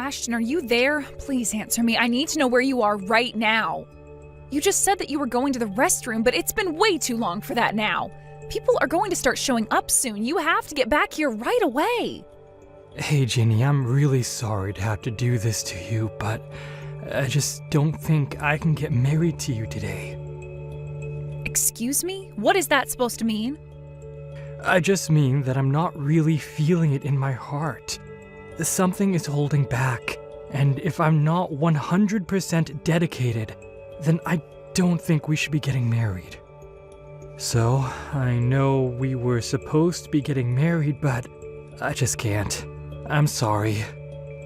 Ashton, are you there? Please answer me. I need to know where you are right now. You just said that you were going to the restroom, but it's been way too long for that now. People are going to start showing up soon. You have to get back here right away. Hey, Ginny, I'm really sorry to have to do this to you, but I just don't think I can get married to you today. Excuse me? What is that supposed to mean? I just mean that I'm not really feeling it in my heart. Something is holding back, and if I'm not 100% dedicated, then I don't think we should be getting married. So, I know we were supposed to be getting married, but I just can't. I'm sorry.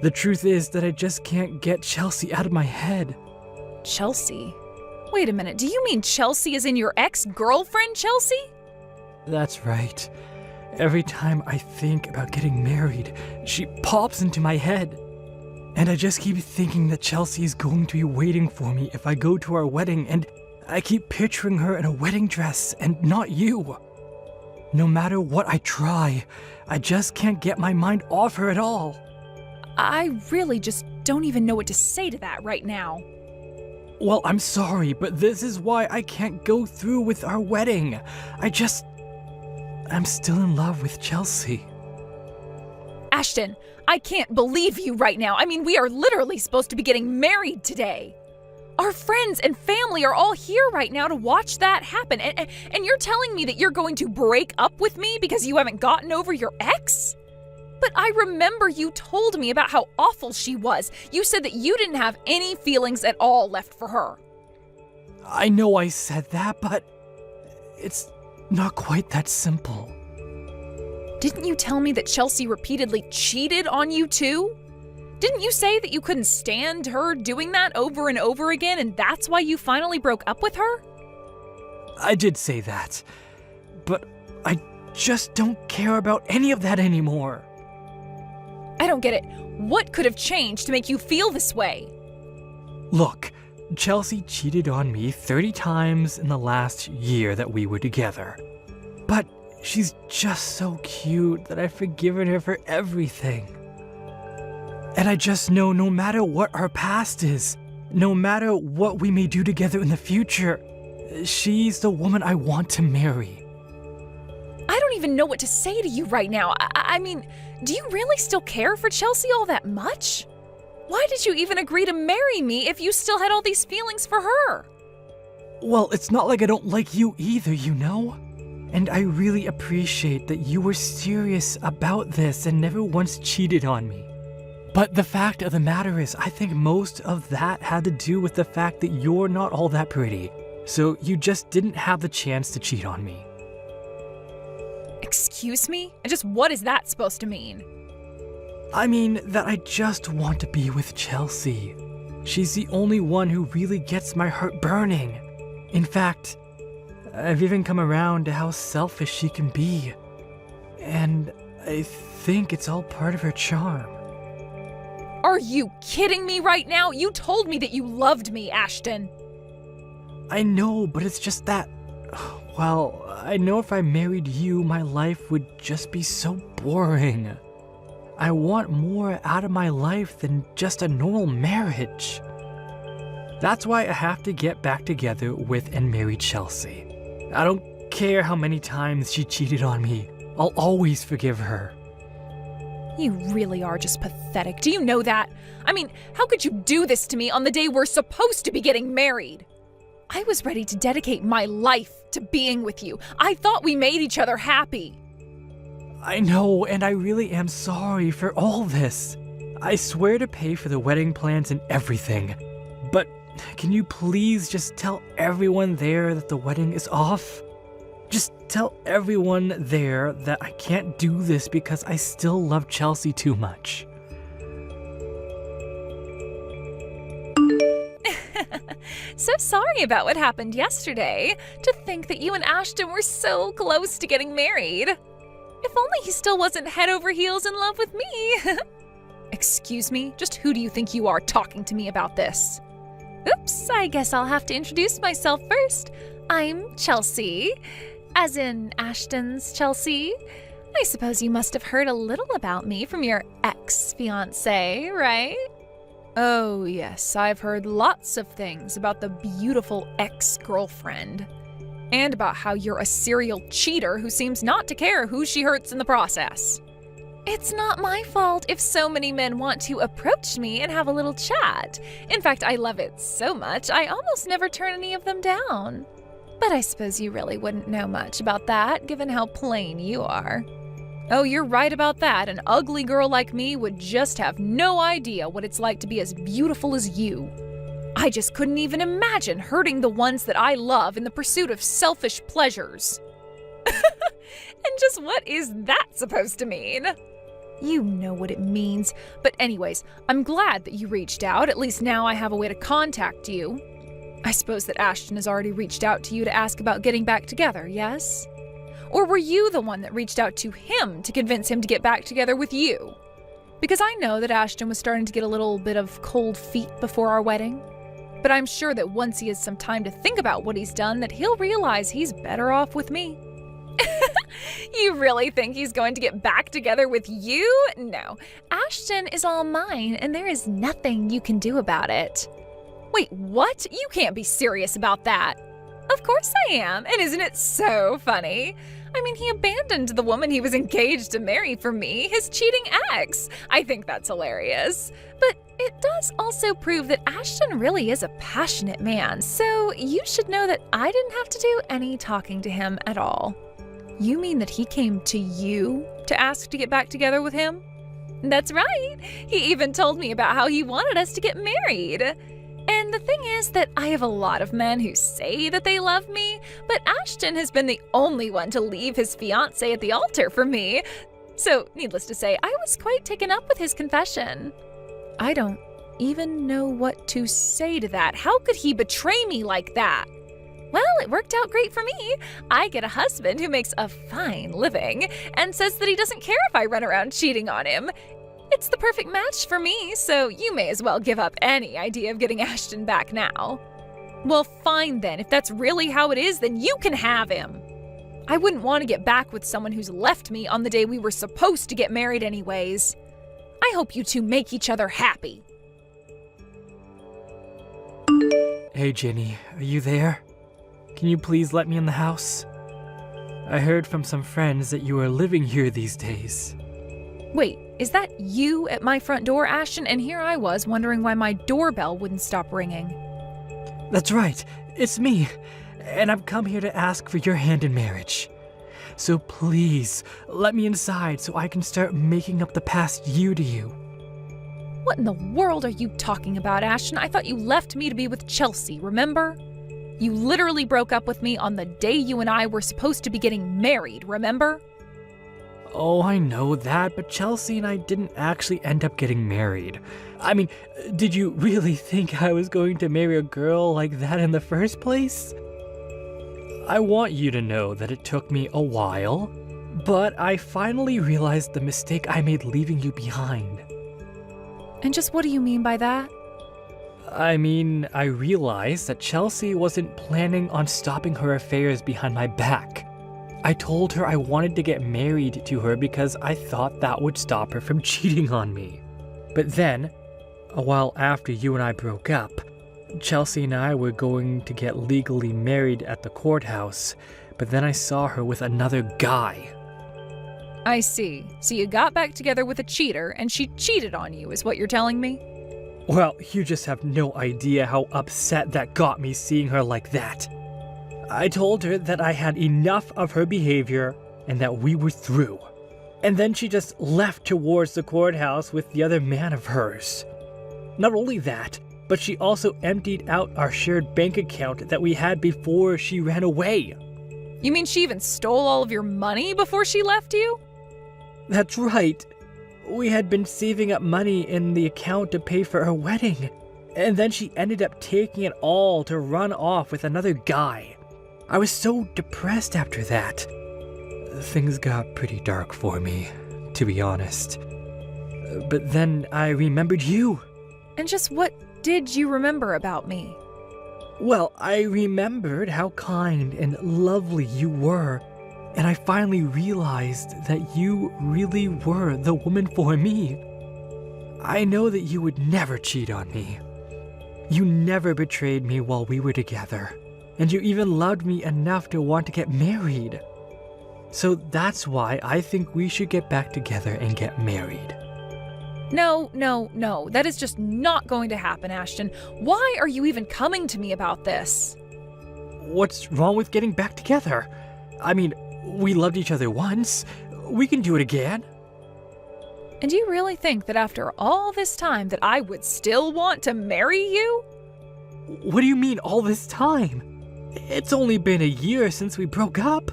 The truth is that I just can't get Chelsea out of my head. Chelsea? Wait a minute, do you mean Chelsea is in your ex-girlfriend, Chelsea? That's right. Every time I think about getting married, she pops into my head. And I just keep thinking that Chelsea is going to be waiting for me if I go to our wedding, and I keep picturing her in a wedding dress and not you. No matter what I try, I just can't get my mind off her at all. I really just don't even know what to say to that right now. Well, I'm sorry, but this is why I can't go through with our wedding. I'm still in love with Chelsea. Ashton, I can't believe you right now. I mean, we are literally supposed to be getting married today. Our friends and family are all here right now to watch that happen. And you're telling me that you're going to break up with me because you haven't gotten over your ex? But I remember you told me about how awful she was. You said that you didn't have any feelings at all left for her. I know I said that, but it's not quite that simple. Didn't you tell me that Chelsea repeatedly cheated on you too? Didn't you say that you couldn't stand her doing that over and over again, and that's why you finally broke up with her? I did say that, but I just don't care about any of that anymore. I don't get it. What could have changed to make you feel this way? Look, Chelsea cheated on me 30 times in the last year that we were together. But she's just so cute that I've forgiven her for everything. And I just know no matter what our past is, no matter what we may do together in the future, she's the woman I want to marry. I don't even know what to say to you right now. I mean, do you really still care for Chelsea all that much? Why did you even agree to marry me if you still had all these feelings for her? Well, it's not like I don't like you either, you know? And I really appreciate that you were serious about this and never once cheated on me. But the fact of the matter is, I think most of that had to do with the fact that you're not all that pretty. So you just didn't have the chance to cheat on me. Excuse me? And just what is that supposed to mean? I mean that I just want to be with Chelsea. She's the only one who really gets my heart burning. In fact, I've even come around to how selfish she can be. And I think it's all part of her charm. Are you kidding me right now? You told me that you loved me, Ashton. I know, but it's just that... Well, I know if I married you, my life would just be so boring. I want more out of my life than just a normal marriage. That's why I have to get back together with and marry Chelsea. I don't care how many times she cheated on me. I'll always forgive her. You really are just pathetic. Do you know that? I mean, how could you do this to me on the day we're supposed to be getting married? I was ready to dedicate my life to being with you. I thought we made each other happy. I know, and I really am sorry for all this. I swear to pay for the wedding plans and everything. But can you please just tell everyone there that the wedding is off? Just tell everyone there that I can't do this because I still love Chelsea too much. So sorry about what happened yesterday. To think that you and Ashton were so close to getting married. If only he still wasn't head over heels in love with me. Excuse me, just who do you think you are talking to me about this? Oops, I guess I'll have to introduce myself first. I'm Chelsea. As in Ashton's Chelsea. I suppose you must have heard a little about me from your ex-fiancé, right? Oh, yes, I've heard lots of things about the beautiful ex-girlfriend. And about how you're a serial cheater who seems not to care who she hurts in the process. It's not my fault if so many men want to approach me and have a little chat. In fact, I love it so much, I almost never turn any of them down. But I suppose you really wouldn't know much about that, given how plain you are. Oh, you're right about that. An ugly girl like me would just have no idea what it's like to be as beautiful as you. I just couldn't even imagine hurting the ones that I love in the pursuit of selfish pleasures. And just what is that supposed to mean? You know what it means. But anyways, I'm glad that you reached out. At least now I have a way to contact you. I suppose that Ashton has already reached out to you to ask about getting back together, yes? Or were you the one that reached out to him to convince him to get back together with you? Because I know that Ashton was starting to get a little bit of cold feet before our wedding. But I'm sure that once he has some time to think about what he's done, that he'll realize he's better off with me. You really think he's going to get back together with you? No. Ashton is all mine, and there is nothing you can do about it. Wait, what? You can't be serious about that. Of course I am, and isn't it so funny? I mean, he abandoned the woman he was engaged to marry for me, his cheating ex. I think that's hilarious. But it does also prove that Ashton really is a passionate man, so you should know that I didn't have to do any talking to him at all. You mean that he came to you to ask to get back together with him? That's right. He even told me about how he wanted us to get married. And the thing is that I have a lot of men who say that they love me, but Ashton has been the only one to leave his fiancé at the altar for me. So, needless to say, I was quite taken up with his confession. I don't even know what to say to that. How could he betray me like that? Well, it worked out great for me. I get a husband who makes a fine living and says that he doesn't care if I run around cheating on him. It's the perfect match for me, so you may as well give up any idea of getting Ashton back now. Well, fine then. If that's really how it is, then you can have him. I wouldn't want to get back with someone who's left me on the day we were supposed to get married anyways. I hope you two make each other happy. Hey, Jenny, are you there? Can you please let me in the house? I heard from some friends that you are living here these days. Wait, is that you at my front door, Ashton? And here I was wondering why my doorbell wouldn't stop ringing. That's right, it's me. And I've come here to ask for your hand in marriage. So please, let me inside so I can start making up the past year to you. What in the world are you talking about, Ashton? I thought you left me to be with Chelsea, remember? You literally broke up with me on the day you and I were supposed to be getting married, remember? Oh, I know that, but Chelsea and I didn't actually end up getting married. I mean, did you really think I was going to marry a girl like that in the first place? I want you to know that it took me a while, but I finally realized the mistake I made leaving you behind. And just what do you mean by that? I mean, I realized that Chelsea wasn't planning on stopping her affairs behind my back. I told her I wanted to get married to her because I thought that would stop her from cheating on me. But then, a while after you and I broke up, Chelsea and I were going to get legally married at the courthouse, but then I saw her with another guy. I see. So you got back together with a cheater and she cheated on you, is what you're telling me? Well, you just have no idea how upset that got me seeing her like that. I told her that I had enough of her behavior and that we were through. And then she just left towards the courthouse with the other man of hers. Not only that, but she also emptied out our shared bank account that we had before she ran away. You mean she even stole all of your money before she left you? That's right. We had been saving up money in the account to pay for our wedding. And then she ended up taking it all to run off with another guy. I was so depressed after that. Things got pretty dark for me, to be honest. But then I remembered you. And just what did you remember about me? Well, I remembered how kind and lovely you were, and I finally realized that you really were the woman for me. I know that you would never cheat on me. You never betrayed me while we were together, and you even loved me enough to want to get married. So that's why I think we should get back together and get married. No. That is just not going to happen, Ashton. Why are you even coming to me about this? What's wrong with getting back together? I mean, we loved each other once. We can do it again. And you really think that after all this time that I would still want to marry you? What do you mean all this time? It's only been a year since we broke up.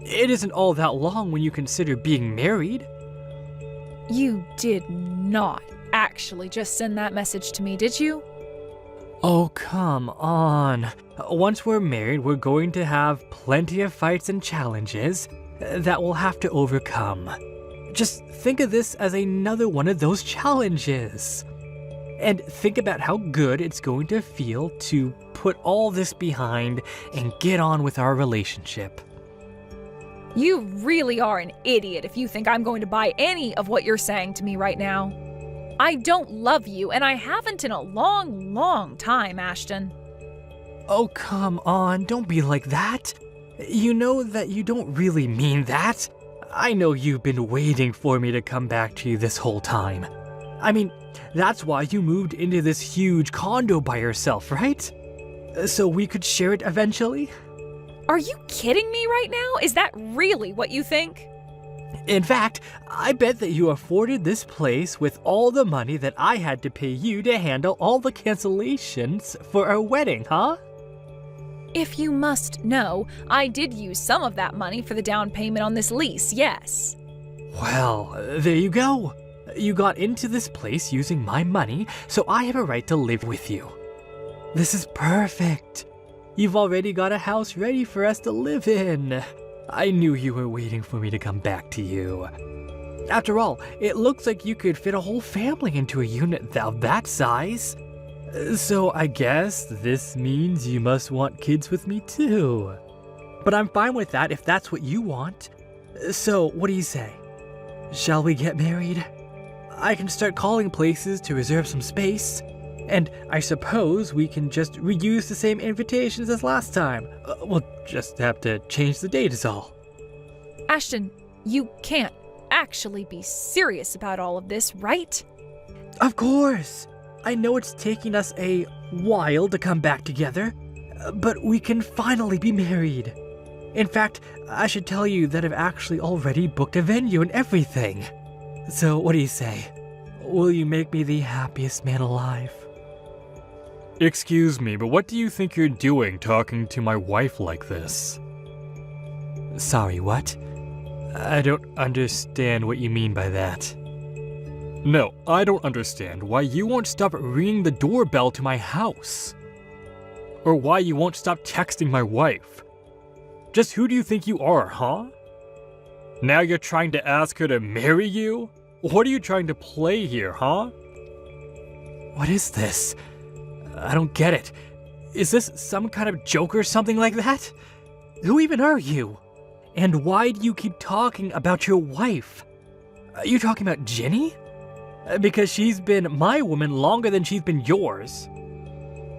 It isn't all that long when you consider being married. You did not actually just send that message to me, did you? Oh, come on. Once we're married, we're going to have plenty of fights and challenges that we'll have to overcome. Just think of this as another one of those challenges. And think about how good it's going to feel to put all this behind and get on with our relationship. You really are an idiot if you think I'm going to buy any of what you're saying to me right now. I don't love you, and I haven't in a long, long time, Ashton. Oh, come on, don't be like that. You know that you don't really mean that. I know you've been waiting for me to come back to you this whole time. I mean, that's why you moved into this huge condo by yourself, right? So we could share it eventually? Are you kidding me right now? Is that really what you think? In fact, I bet that you afforded this place with all the money that I had to pay you to handle all the cancellations for our wedding, huh? If you must know, I did use some of that money for the down payment on this lease, yes. Well, there you go. You got into this place using my money, so I have a right to live with you. This is perfect. You've already got a house ready for us to live in. I knew you were waiting for me to come back to you. After all, it looks like you could fit a whole family into a unit of that size. So I guess this means you must want kids with me too. But I'm fine with that if that's what you want. So what do you say? Shall we get married? I can start calling places to reserve some space. And I suppose we can just reuse the same invitations as last time. We'll just have to change the date is all. Ashton, you can't actually be serious about all of this, right? Of course. I know it's taking us a while to come back together, but we can finally be married. In fact, I should tell you that I've actually already booked a venue and everything. So what do you say? Will you make me the happiest man alive? Excuse me, but what do you think you're doing talking to my wife like this? Sorry, what? I don't understand what you mean by that. No, I don't understand why you won't stop ringing the doorbell to my house. Or why you won't stop texting my wife. Just who do you think you are, huh? Now you're trying to ask her to marry you? What are you trying to play here, huh? What is this? I don't get it. Is this some kind of joke or something like that? Who even are you? And why do you keep talking about your wife? Are you talking about Ginny? Because she's been my woman longer than she's been yours.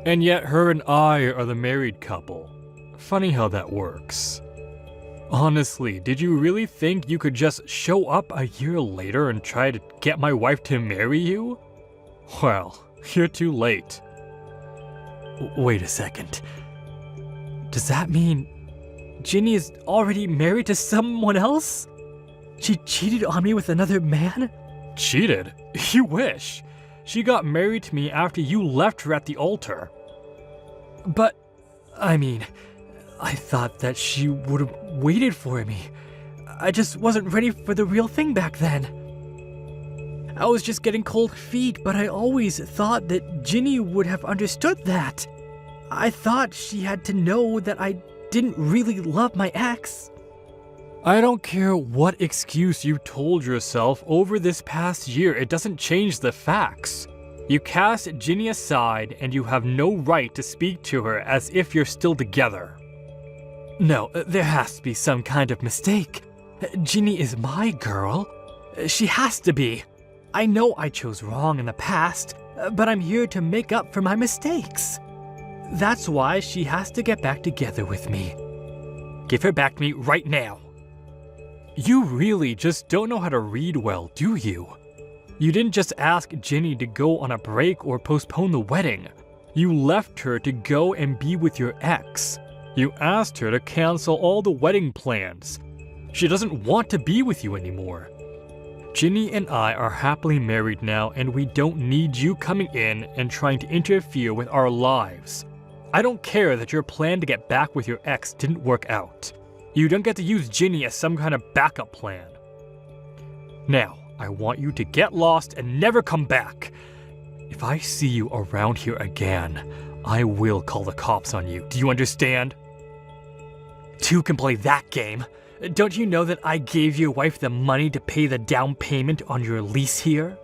And yet her and I are the married couple. Funny how that works. Honestly, did you really think you could just show up a year later and try to get my wife to marry you? Well, you're too late. Wait a second. Does that mean Ginny is already married to someone else? She cheated on me with another man? Cheated? You wish. She got married to me after you left her at the altar. But, I mean, I thought that she would have waited for me. I just wasn't ready for the real thing back then. I was just getting cold feet, but I always thought that Ginny would have understood that. I thought she had to know that I didn't really love my ex. I don't care what excuse you told yourself over this past year, it doesn't change the facts. You cast Ginny aside and you have no right to speak to her as if you're still together. No, there has to be some kind of mistake. Ginny is my girl. She has to be. I know I chose wrong in the past, but I'm here to make up for my mistakes. That's why she has to get back together with me. Give her back to me right now. You really just don't know how to read well, do you? You didn't just ask Ginny to go on a break or postpone the wedding. You left her to go and be with your ex. You asked her to cancel all the wedding plans. She doesn't want to be with you anymore. Ginny and I are happily married now, and we don't need you coming in and trying to interfere with our lives. I don't care that your plan to get back with your ex didn't work out. You don't get to use Ginny as some kind of backup plan. Now, I want you to get lost and never come back. If I see you around here again, I will call the cops on you. Do you understand? Two can play that game. Don't you know that I gave your wife the money to pay the down payment on your lease here?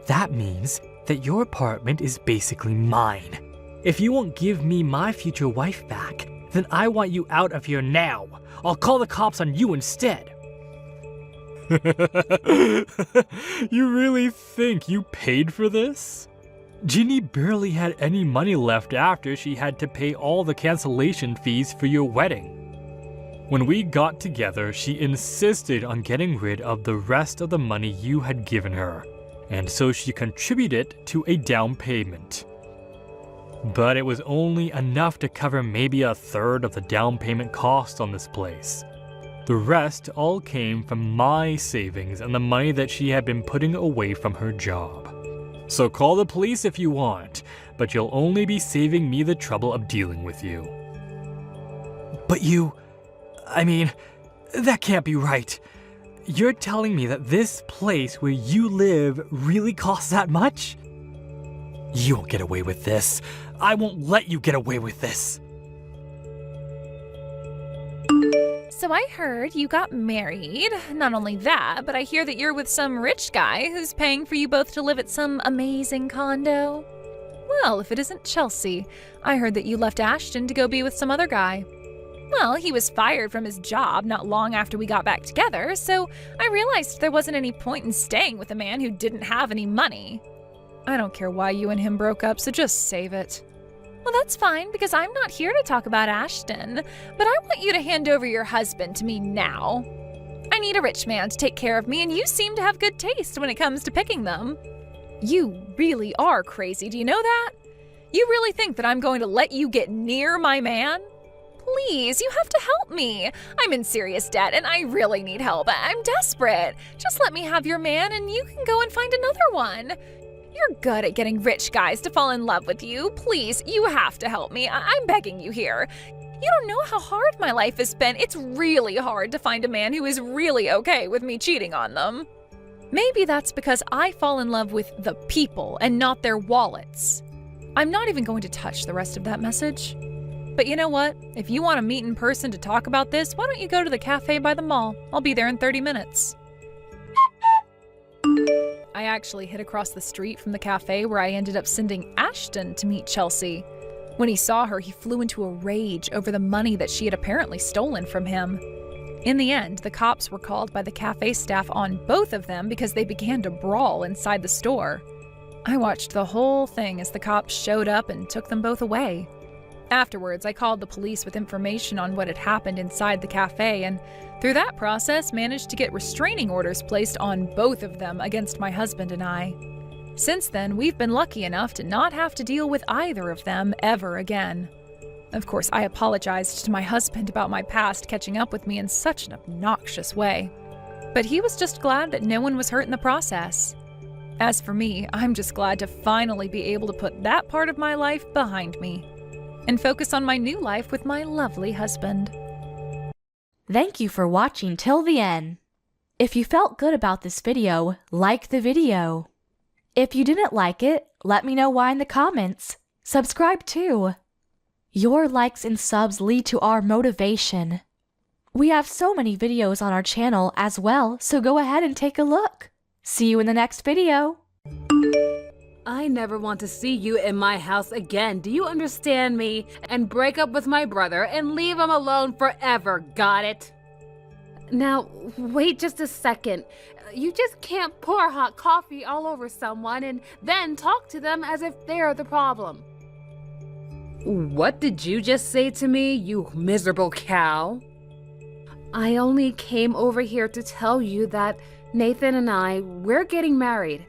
That means that your apartment is basically mine. If you won't give me my future wife back, then I want you out of here now. I'll call the cops on you instead. You really think you paid for this? Ginny barely had any money left after she had to pay all the cancellation fees for your wedding. When we got together, she insisted on getting rid of the rest of the money you had given her, and so she contributed to a down payment. But it was only enough to cover maybe a third of the down payment cost on this place. The rest all came from my savings and the money that she had been putting away from her job. So call the police if you want, but you'll only be saving me the trouble of dealing with you. But that can't be right. You're telling me that this place where you live really costs that much? You won't get away with this. I won't let you get away with this. So I heard you got married. Not only that, but I hear that you're with some rich guy who's paying for you both to live at some amazing condo. Well, if it isn't Chelsea, I heard that you left Ashton to go be with some other guy. Well, he was fired from his job not long after we got back together, so I realized there wasn't any point in staying with a man who didn't have any money. I don't care why you and him broke up, so just save it. Well, that's fine, because I'm not here to talk about Ashton, but I want you to hand over your husband to me now. I need a rich man to take care of me, and you seem to have good taste when it comes to picking them. You really are crazy, do you know that? You really think that I'm going to let you get near my man? Please, you have to help me. I'm in serious debt, and I really need help. I'm desperate. Just let me have your man, and you can go and find another one. You're good at getting rich guys to fall in love with you. Please, you have to help me. I'm begging you here. You don't know how hard my life has been. It's really hard to find a man who is really okay with me cheating on them. Maybe that's because I fall in love with the people and not their wallets. I'm not even going to touch the rest of that message. But you know what? If you want to meet in person to talk about this, why don't you go to the cafe by the mall? I'll be there in 30 minutes. I actually hid across the street from the cafe where I ended up sending Ashton to meet Chelsea. When he saw her, he flew into a rage over the money that she had apparently stolen from him. In the end, the cops were called by the cafe staff on both of them because they began to brawl inside the store. I watched the whole thing as the cops showed up and took them both away. Afterwards, I called the police with information on what had happened inside the cafe, and through that process managed to get restraining orders placed on both of them against my husband and I. Since then, we've been lucky enough to not have to deal with either of them ever again. Of course, I apologized to my husband about my past catching up with me in such an obnoxious way. But he was just glad that no one was hurt in the process. As for me, I'm just glad to finally be able to put that part of my life behind me and focus on my new life with my lovely husband. Thank you for watching till the end. If you felt good about this video, like the video. If you didn't like it, let me know why in the comments. Subscribe too. Your likes and subs lead to our motivation. We have so many videos on our channel as well, so go ahead and take a look. See you in the next video. I never want to see you in my house again, do you understand me? And break up with my brother and leave him alone forever, got it? Now, wait just a second. You just can't pour hot coffee all over someone and then talk to them as if they're the problem. What did you just say to me, you miserable cow? I only came over here to tell you that Nathan and we're getting married.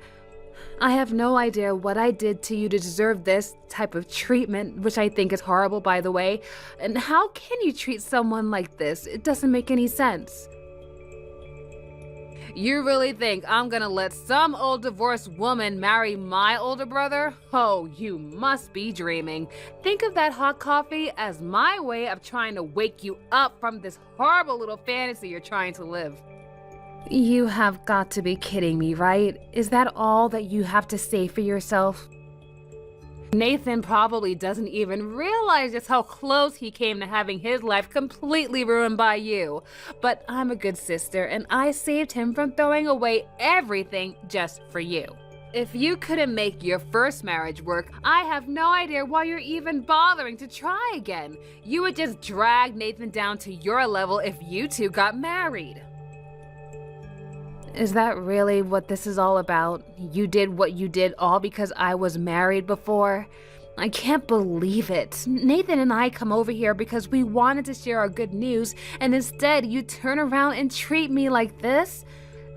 I have no idea what I did to you to deserve this type of treatment, which I think is horrible, by the way. And how can you treat someone like this? It doesn't make any sense. You really think I'm gonna let some old divorced woman marry my older brother? Oh, you must be dreaming. Think of that hot coffee as my way of trying to wake you up from this horrible little fantasy you're trying to live. You have got to be kidding me, right? Is that all that you have to say for yourself? Nathan probably doesn't even realize just how close he came to having his life completely ruined by you. But I'm a good sister, and I saved him from throwing away everything just for you. If you couldn't make your first marriage work, I have no idea why you're even bothering to try again. You would just drag Nathan down to your level if you two got married. Is that really what this is all about? You did what you did all because I was married before? I can't believe it. Nathan and I come over here because we wanted to share our good news, and instead you turn around and treat me like this?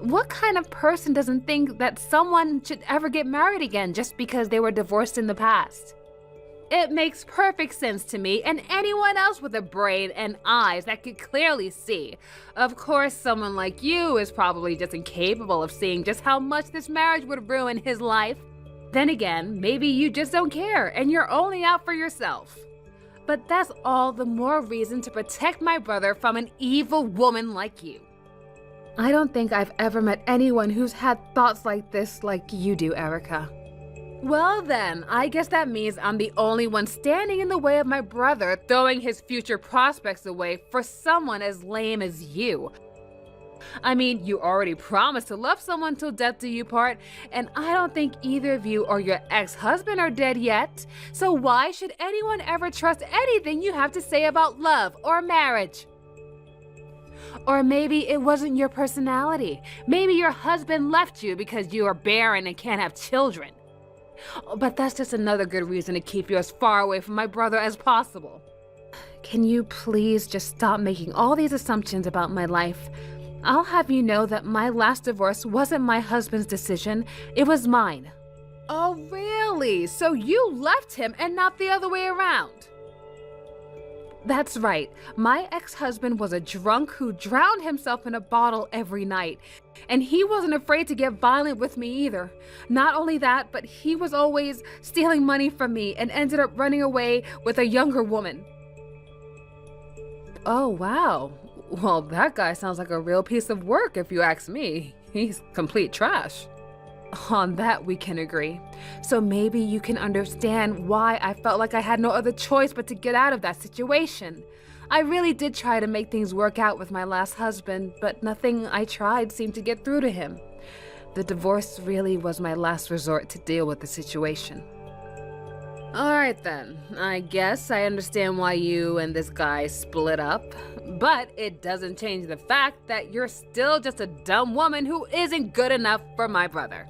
What kind of person doesn't think that someone should ever get married again just because they were divorced in the past? It makes perfect sense to me and anyone else with a brain and eyes that could clearly see. Of course, someone like you is probably just incapable of seeing just how much this marriage would ruin his life. Then again, maybe you just don't care and you're only out for yourself. But that's all the more reason to protect my brother from an evil woman like you. I don't think I've ever met anyone who's had thoughts like this like you do, Erica. Well then, I guess that means I'm the only one standing in the way of my brother throwing his future prospects away for someone as lame as you. I mean, you already promised to love someone till death do you part, and I don't think either of you or your ex-husband are dead yet. So why should anyone ever trust anything you have to say about love or marriage? Or maybe it wasn't your personality. Maybe your husband left you because you are barren and can't have children. But that's just another good reason to keep you as far away from my brother as possible. Can you please just stop making all these assumptions about my life? I'll have you know that my last divorce wasn't my husband's decision, it was mine. Oh, really? So you left him and not the other way around? That's right. My ex-husband was a drunk who drowned himself in a bottle every night. And he wasn't afraid to get violent with me either. Not only that, but he was always stealing money from me and ended up running away with a younger woman. Oh, wow. Well, that guy sounds like a real piece of work if you ask me. He's complete trash. On that we can agree. So maybe you can understand why I felt like I had no other choice but to get out of that situation. I really did try to make things work out with my last husband, but nothing I tried seemed to get through to him. The divorce really was my last resort to deal with the situation. Alright then, I guess I understand why you and this guy split up, but it doesn't change the fact that you're still just a dumb woman who isn't good enough for my brother.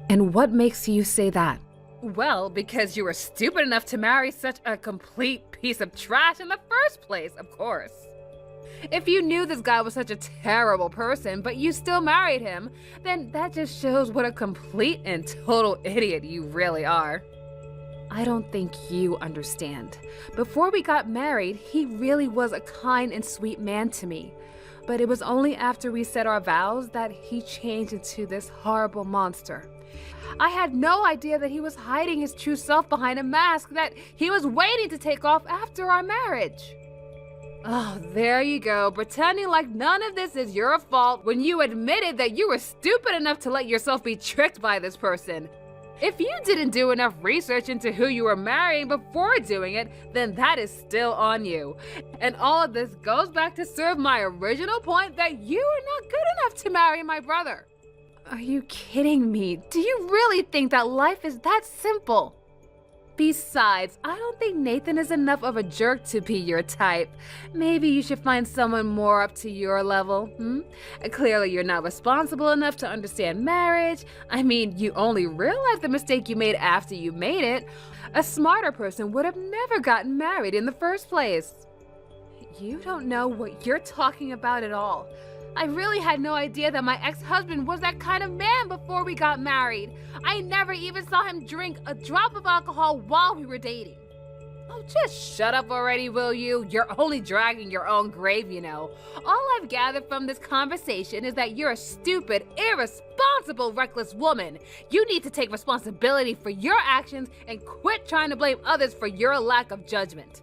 And what makes you say that? Well, because you were stupid enough to marry such a complete piece of trash in the first place, of course. If you knew this guy was such a terrible person, but you still married him, then that just shows what a complete and total idiot you really are. I don't think you understand. Before we got married, he really was a kind and sweet man to me. But it was only after we said our vows that he changed into this horrible monster. I had no idea that he was hiding his true self behind a mask that he was waiting to take off after our marriage. Oh, there you go, pretending like none of this is your fault when you admitted that you were stupid enough to let yourself be tricked by this person. If you didn't do enough research into who you were marrying before doing it, then that is still on you. And all of this goes back to serve my original point that you are not good enough to marry my brother. Are you kidding me? Do you really think that life is that simple? Besides, I don't think Nathan is enough of a jerk to be your type. Maybe you should find someone more up to your level, Clearly, you're not responsible enough to understand marriage. I mean, you only realized the mistake you made after you made it. A smarter person would have never gotten married in the first place. You don't know what you're talking about at all. I really had no idea that my ex-husband was that kind of man before we got married. I never even saw him drink a drop of alcohol while we were dating. Oh, just shut up already, will you? You're only dragging your own grave, you know. All I've gathered from this conversation is that you're a stupid, irresponsible, reckless woman. You need to take responsibility for your actions and quit trying to blame others for your lack of judgment.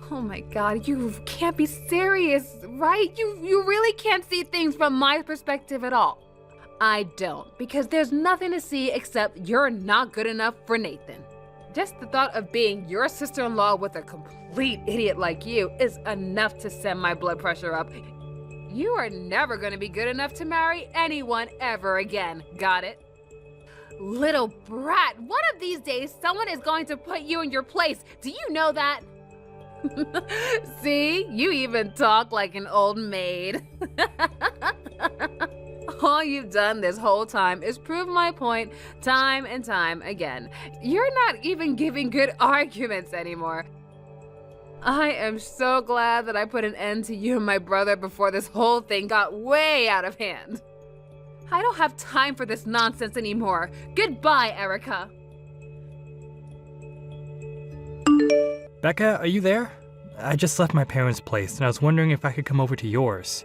Oh my God, you can't be serious, right? You really can't see things from my perspective at all. I don't, because there's nothing to see except you're not good enough for Nathan. Just the thought of being your sister-in-law with a complete idiot like you is enough to send my blood pressure up. You are never going to be good enough to marry anyone ever again, got it? Little brat, one of these days someone is going to put you in your place. Do you know that? See, you even talk like an old maid. All you've done this whole time is prove my point time and time again. You're not even giving good arguments anymore. I am so glad that I put an end to you and my brother before this whole thing got way out of hand. I don't have time for this nonsense anymore. Goodbye, Erica. Becca, are you there? I just left my parents' place and I was wondering if I could come over to yours.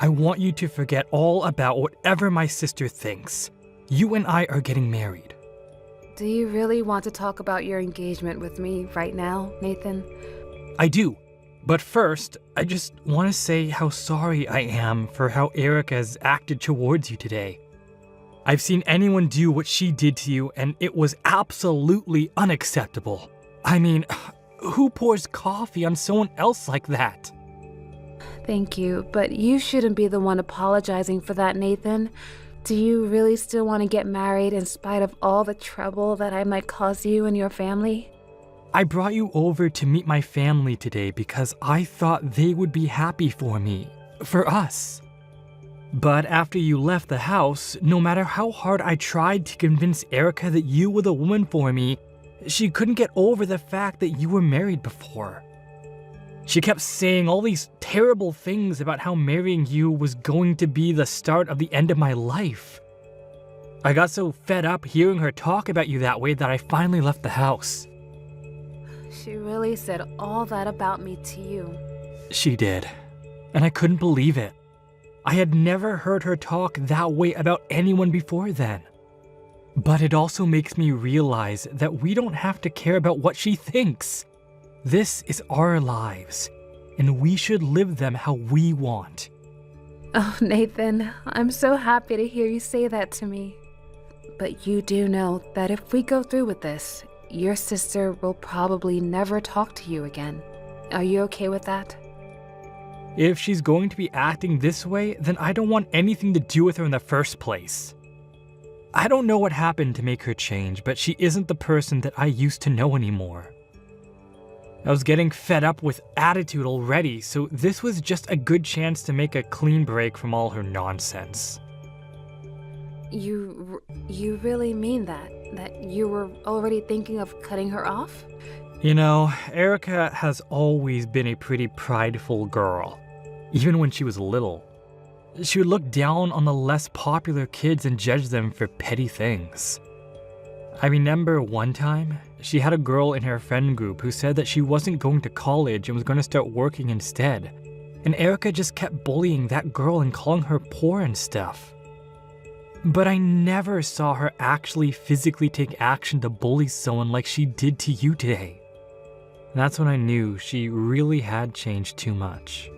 I want you to forget all about whatever my sister thinks. You and I are getting married. Do you really want to talk about your engagement with me right now, Nathan? I do. But first, I just want to say how sorry I am for how Erica has acted towards you today. I've seen anyone do what she did to you and it was absolutely unacceptable. I mean, who pours coffee on someone else like that? Thank you, but you shouldn't be the one apologizing for that, Nathan. Do you really still want to get married in spite of all the trouble that I might cause you and your family? I brought you over to meet my family today because I thought they would be happy for me, for us. But after you left the house, no matter how hard I tried to convince Erica that you were the woman for me, she couldn't get over the fact that you were married before. She kept saying all these terrible things about how marrying you was going to be the start of the end of my life. I got so fed up hearing her talk about you that way that I finally left the house. She really said all that about me to you. She did, and I couldn't believe it. I had never heard her talk that way about anyone before then. But it also makes me realize that we don't have to care about what she thinks. This is our lives, and we should live them how we want. Oh, Nathan, I'm so happy to hear you say that to me. But you do know that if we go through with this, your sister will probably never talk to you again. Are you okay with that? If she's going to be acting this way, then I don't want anything to do with her in the first place. I don't know what happened to make her change, but she isn't the person that I used to know anymore. I was getting fed up with attitude already, so this was just a good chance to make a clean break from all her nonsense. You really mean that? That you were already thinking of cutting her off? You know, Erica has always been a pretty prideful girl, even when she was little. She would look down on the less popular kids and judge them for petty things. I remember one time, she had a girl in her friend group who said that she wasn't going to college and was going to start working instead. And Erica just kept bullying that girl and calling her poor and stuff. But I never saw her actually physically take action to bully someone like she did to you today. That's when I knew she really had changed too much.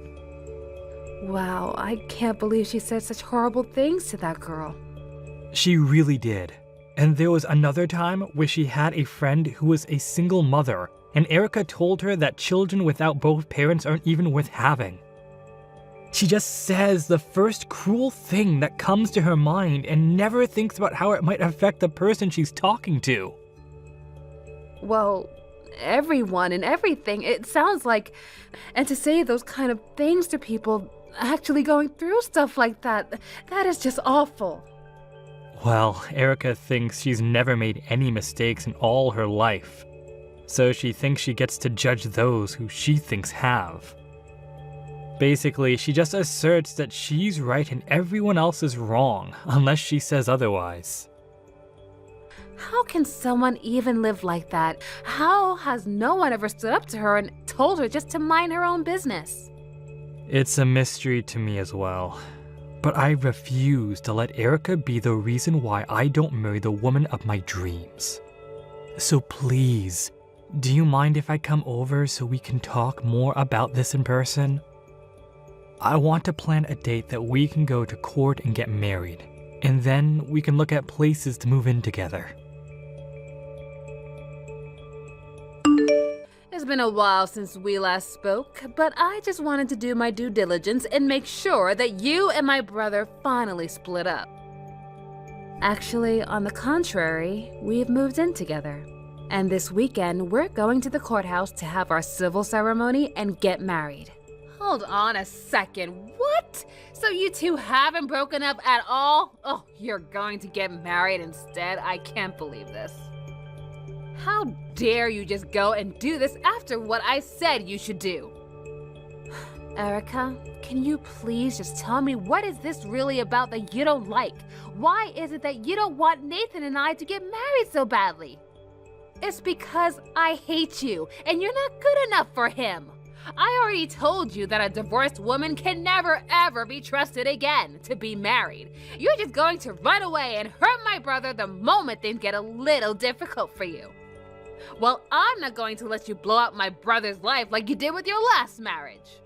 Wow, I can't believe she said such horrible things to that girl. She really did. And there was another time where she had a friend who was a single mother, and Erica told her that children without both parents aren't even worth having. She just says the first cruel thing that comes to her mind and never thinks about how it might affect the person she's talking to. well, everyone and everything. It sounds like, and to say those kind of things to people actually going through stuff like that, that is just awful. Well, Erica thinks she's never made any mistakes in all her life, so she thinks she gets to judge those who she thinks have. Basically, she just asserts that she's right and everyone else is wrong, unless she says otherwise. How can someone even live like that? How has no one ever stood up to her and told her just to mind her own business? It's a mystery to me as well. But I refuse to let Erica be the reason why I don't marry the woman of my dreams. So please, do you mind if I come over so we can talk more about this in person? I want to plan a date that we can go to court and get married, and then we can look at places to move in together. It's been a while since we last spoke, but I just wanted to do my due diligence and make sure that you and my brother finally split up. Actually, on the contrary, we've moved in together. And this weekend, we're going to the courthouse to have our civil ceremony and get married. Hold on a second, what? So you two haven't broken up at all? Oh, you're going to get married instead? I can't believe this. How dare you just go and do this after what I said you should do? Erica, can you please just tell me what is this really about that you don't like? Why is it that you don't want Nathan and I to get married so badly? It's because I hate you and you're not good enough for him. I already told you that a divorced woman can never ever be trusted again to be married. You're just going to run away and hurt my brother the moment things get a little difficult for you. Well, I'm not going to let you blow up my brother's life like you did with your last marriage.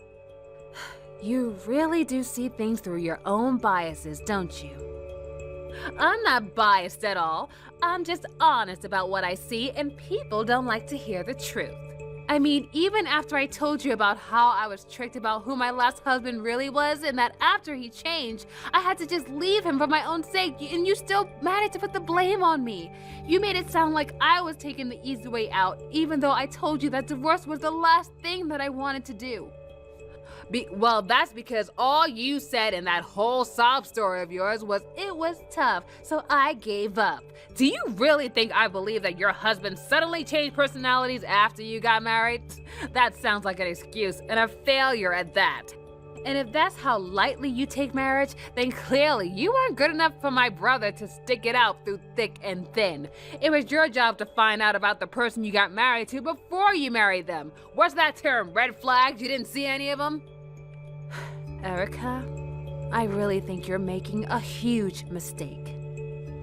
You really do see things through your own biases, don't you? I'm not biased at all. I'm just honest about what I see, and people don't like to hear the truth. I mean, even after I told you about how I was tricked about who my last husband really was, and that after he changed, I had to just leave him for my own sake, and you still managed to put the blame on me. You made it sound like I was taking the easy way out, even though I told you that divorce was the last thing that I wanted to do. Well, that's because all you said in that whole sob story of yours was it was tough, so I gave up. Do you really think I believe that your husband suddenly changed personalities after you got married? That sounds like an excuse, and a failure at that. And if that's how lightly you take marriage, then clearly you weren't good enough for my brother to stick it out through thick and thin. It was your job to find out about the person you got married to before you married them. What's that term, red flags? You didn't see any of them? Erica, I really think you're making a huge mistake.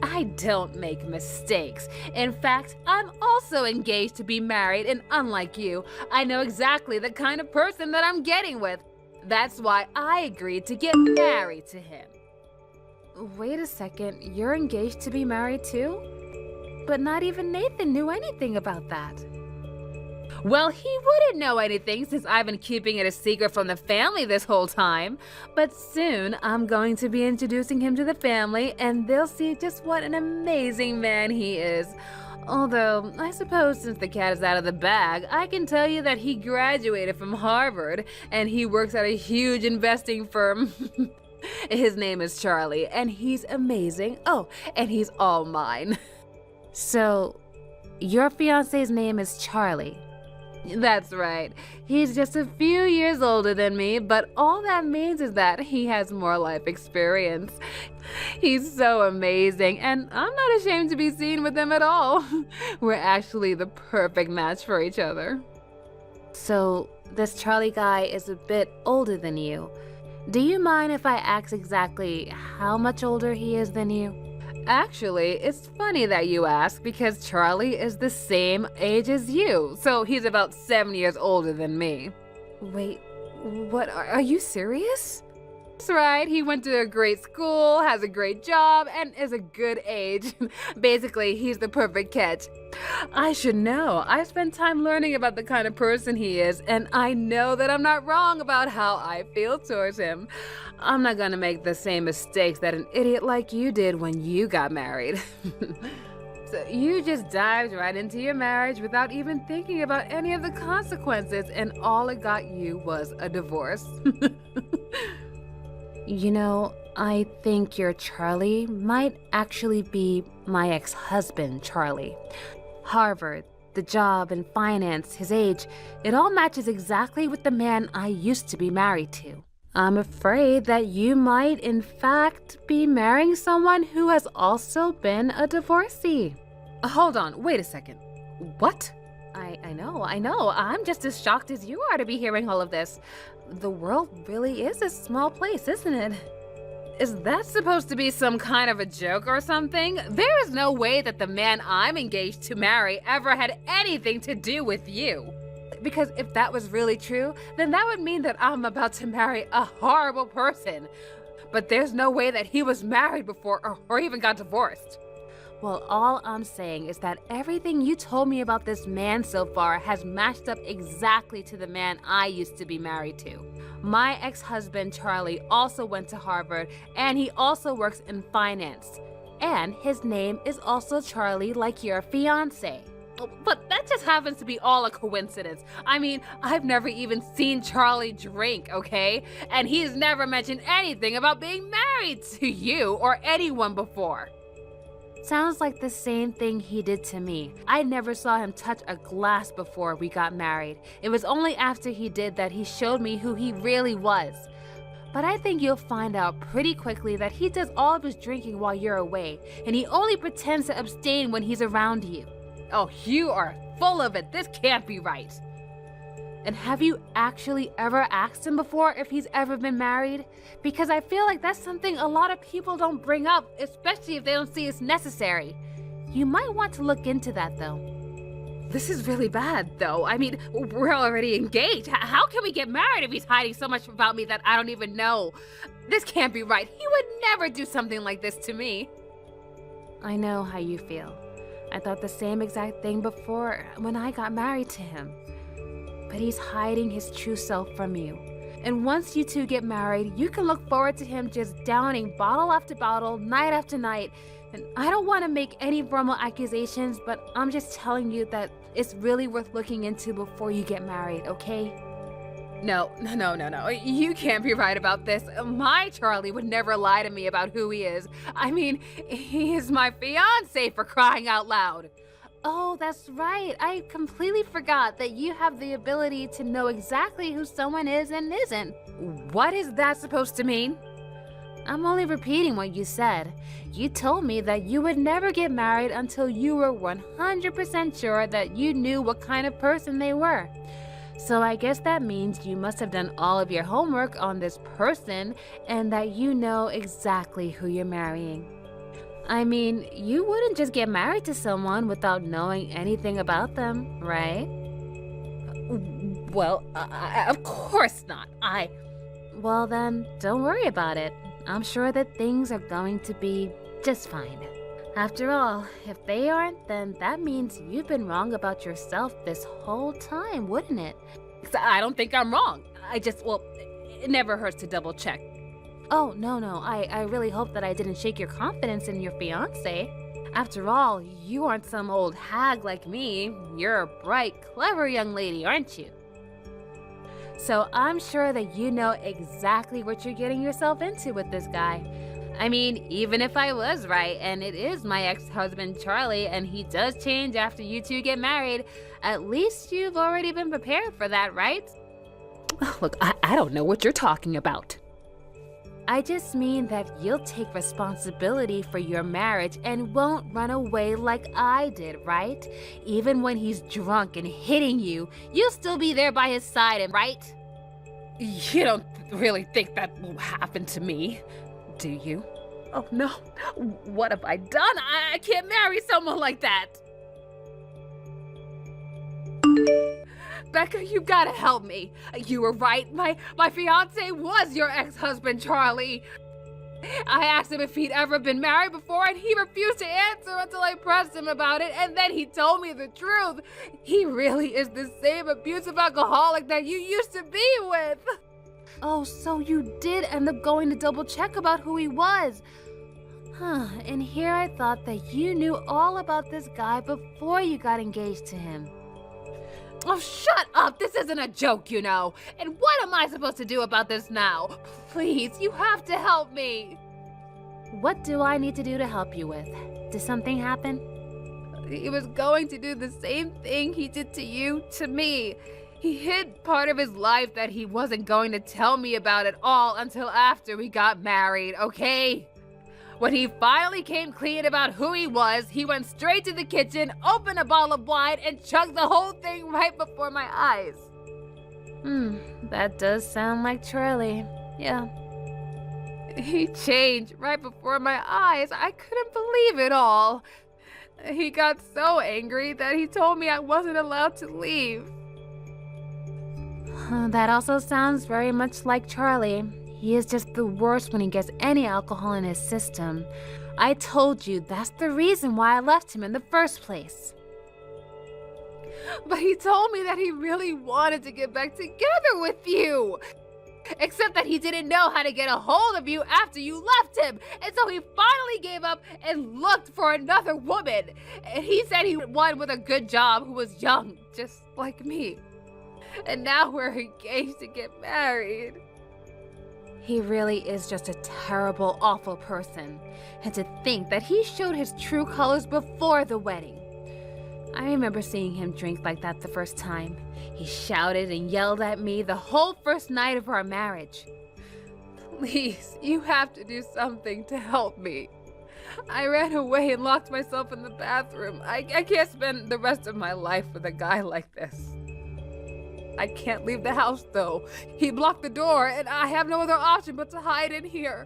I don't make mistakes. In fact, I'm also engaged to be married, and unlike you, I know exactly the kind of person that I'm getting with. That's why I agreed to get married to him. Wait a second, you're engaged to be married too? But not even Nathan knew anything about that. Well, he wouldn't know anything since I've been keeping it a secret from the family this whole time. But soon, I'm going to be introducing him to the family, and they'll see just what an amazing man he is. Although, I suppose since the cat is out of the bag, I can tell you that he graduated from Harvard, and he works at a huge investing firm. His name is Charlie, and he's amazing. Oh, and he's all mine. So, your fiancé's name is Charlie. That's right. He's just a few years older than me, but all that means is that he has more life experience. He's so amazing, and I'm not ashamed to be seen with him at all. We're actually the perfect match for each other. So, this Charlie guy is a bit older than you. Do you mind if I ask exactly how much older he is than you? Actually, it's funny that you ask because Charlie is the same age as you, so he's about 7 years older than me. Wait, what? Are you serious? That's right, he went to a great school, has a great job, and is a good age. Basically, he's the perfect catch. I should know. I spent time learning about the kind of person he is, and I know that I'm not wrong about how I feel towards him. I'm not gonna make the same mistakes that an idiot like you did when you got married. So you just dived right into your marriage without even thinking about any of the consequences, and all it got you was a divorce. You know, I think your Charlie might actually be my ex-husband, Charlie. Harvard, the job and finance, his age, it all matches exactly with the man I used to be married to. I'm afraid that you might, in fact, be marrying someone who has also been a divorcee. Hold on, wait a second. What? I know. I'm just as shocked as you are to be hearing all of this. The world really is a small place, isn't it? Is that supposed to be some kind of a joke or something? There is no way that the man I'm engaged to marry ever had anything to do with you. Because if that was really true, then that would mean that I'm about to marry a horrible person. But there's no way that he was married before or even got divorced. Well, all I'm saying is that everything you told me about this man so far has matched up exactly to the man I used to be married to. My ex-husband, Charlie, also went to Harvard, and he also works in finance. And his name is also Charlie, like your fiancé. But that just happens to be all a coincidence. I mean, I've never even seen Charlie drink, okay? And he's never mentioned anything about being married to you or anyone before. Sounds like the same thing he did to me. I never saw him touch a glass before we got married. It was only after he did that he showed me who he really was. But I think you'll find out pretty quickly that he does all of his drinking while you're away, and he only pretends to abstain when he's around you. Oh, you are full of it. This can't be right. And have you actually ever asked him before if he's ever been married? Because I feel like that's something a lot of people don't bring up, especially if they don't see it's necessary. You might want to look into that, though. This is really bad, though. I mean, we're already engaged. How can we get married if he's hiding so much about me that I don't even know? This can't be right. He would never do something like this to me. I know how you feel. I thought the same exact thing before when I got married to him. But he's hiding his true self from you. And once you two get married, you can look forward to him just downing bottle after bottle, night after night. And I don't want to make any formal accusations, but I'm just telling you that it's really worth looking into before you get married, okay? No. You can't be right about this. My Charlie would never lie to me about who he is. I mean, he is my fiancé, for crying out loud. Oh, that's right. I completely forgot that you have the ability to know exactly who someone is and isn't. What is that supposed to mean? I'm only repeating what you said. You told me that you would never get married until you were 100% sure that you knew what kind of person they were. So I guess that means you must have done all of your homework on this person and that you know exactly who you're marrying. I mean, you wouldn't just get married to someone without knowing anything about them, right? Well, of course not. Well then, don't worry about it. I'm sure that things are going to be just fine. After all, if they aren't, then that means you've been wrong about yourself this whole time, wouldn't it? I don't think I'm wrong. It never hurts to double check. Oh, no. I really hope that I didn't shake your confidence in your fiancé. After all, you aren't some old hag like me. You're a bright, clever young lady, aren't you? So I'm sure that you know exactly what you're getting yourself into with this guy. I mean, even if I was right, and it is my ex-husband Charlie, and he does change after you two get married, at least you've already been prepared for that, right? Look, I don't know what you're talking about. I just mean that you'll take responsibility for your marriage and won't run away like I did, right? Even when he's drunk and hitting you, you'll still be there by his side, right? You don't really think that will happen to me, do you? Oh no, what have I done? I can't marry someone like that. Becca, you gotta help me. You were right. My fiancé was your ex-husband, Charlie. I asked him if he'd ever been married before, and he refused to answer until I pressed him about it, and then he told me the truth. He really is the same abusive alcoholic that you used to be with. Oh, so you did end up going to double check about who he was. And here I thought that you knew all about this guy before you got engaged to him. Oh, shut up! This isn't a joke, you know. And what am I supposed to do about this now? Please, you have to help me. What do I need to do to help you with? Did something happen? He was going to do the same thing he did to you, to me. He hid part of his life that he wasn't going to tell me about at all until after we got married, okay? When he finally came clean about who he was, he went straight to the kitchen, opened a bottle of wine, and chugged the whole thing right before my eyes. That does sound like Charlie. Yeah. He changed right before my eyes. I couldn't believe it all. He got so angry that he told me I wasn't allowed to leave. That also sounds very much like Charlie. He is just the worst when he gets any alcohol in his system. I told you that's the reason why I left him in the first place. But he told me that he really wanted to get back together with you. Except that he didn't know how to get a hold of you after you left him. And so he finally gave up and looked for another woman. And he said he wanted one with a good job who was young, just like me. And now we're engaged to get married. He really is just a terrible, awful person. And to think that he showed his true colors before the wedding. I remember seeing him drink like that the first time. He shouted and yelled at me the whole first night of our marriage. Please, you have to do something to help me. I ran away and locked myself in the bathroom. I can't spend the rest of my life with a guy like this. I can't leave the house, though. He blocked the door, and I have no other option but to hide in here.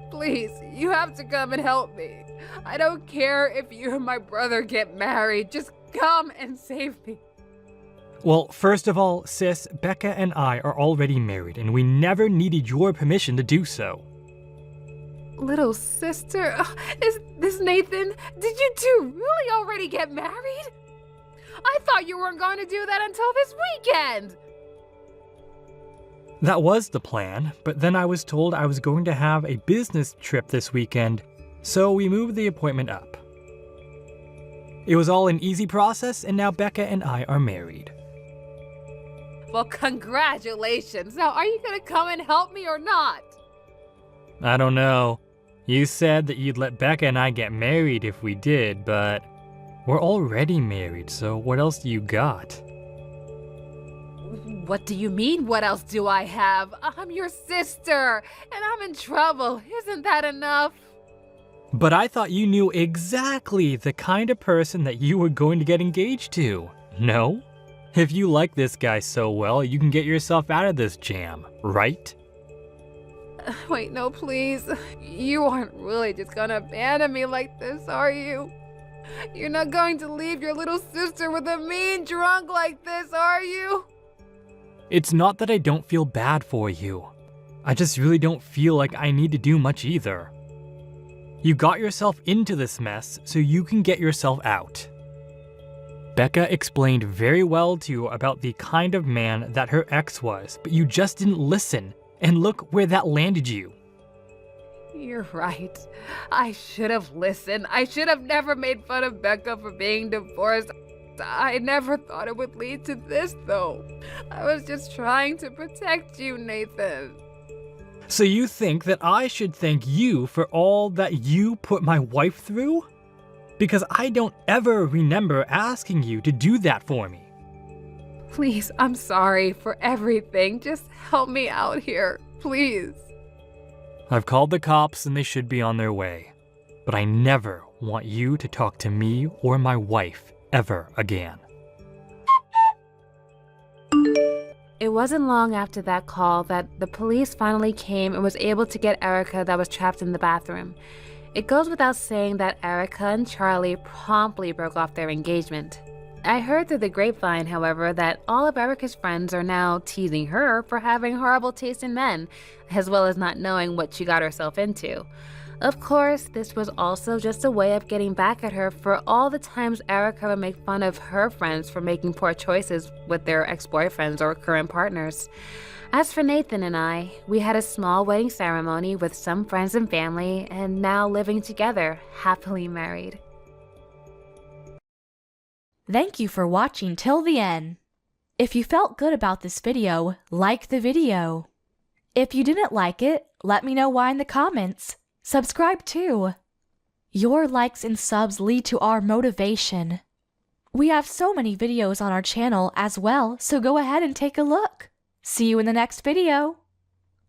Please, you have to come and help me. I don't care if you and my brother get married. Just come and save me. Well, first of all, sis, Becca and I are already married, and we never needed your permission to do so. Little sister, is this Nathan? Did you two really already get married? I thought you weren't going to do that until this weekend. That was the plan, but then I was told I was going to have a business trip this weekend, so we moved the appointment up. It was all an easy process, and now Becca and I are married. Well, congratulations. Now, are you going to come and help me or not? I don't know. You said that you'd let Becca and I get married if we did, but we're already married, so what else do you got? What do you mean, what else do I have? I'm your sister, and I'm in trouble. Isn't that enough? But I thought you knew exactly the kind of person that you were going to get engaged to. No? If you like this guy so well, you can get yourself out of this jam, right? Wait, no, please. You aren't really just gonna abandon me like this, are you? You're not going to leave your little sister with a mean drunk like this, are you? It's not that I don't feel bad for you. I just really don't feel like I need to do much either. You got yourself into this mess so you can get yourself out. Becca explained very well to you about the kind of man that her ex was, but you just didn't listen, and look where that landed you. You're right. I should have listened. I should have never made fun of Becca for being divorced. I never thought it would lead to this, though. I was just trying to protect you, Nathan. So you think that I should thank you for all that you put my wife through? Because I don't ever remember asking you to do that for me. Please, I'm sorry for everything. Just help me out here, please. I've called the cops and they should be on their way. But I never want you to talk to me or my wife ever again. It wasn't long after that call that the police finally came and was able to get Erica that was trapped in the bathroom. It goes without saying that Erica and Charlie promptly broke off their engagement. I heard through the grapevine, however, that all of Erica's friends are now teasing her for having horrible taste in men, as well as not knowing what she got herself into. Of course, this was also just a way of getting back at her for all the times Erica would make fun of her friends for making poor choices with their ex-boyfriends or current partners. As for Nathan and I, we had a small wedding ceremony with some friends and family, and now living together, happily married. Thank you for watching till the end. If you felt good about this video, like the video. If you didn't like it, let me know why in the comments. Subscribe too. Your likes and subs lead to our motivation. We have so many videos on our channel as well, so go ahead and take a look. See you in the next video.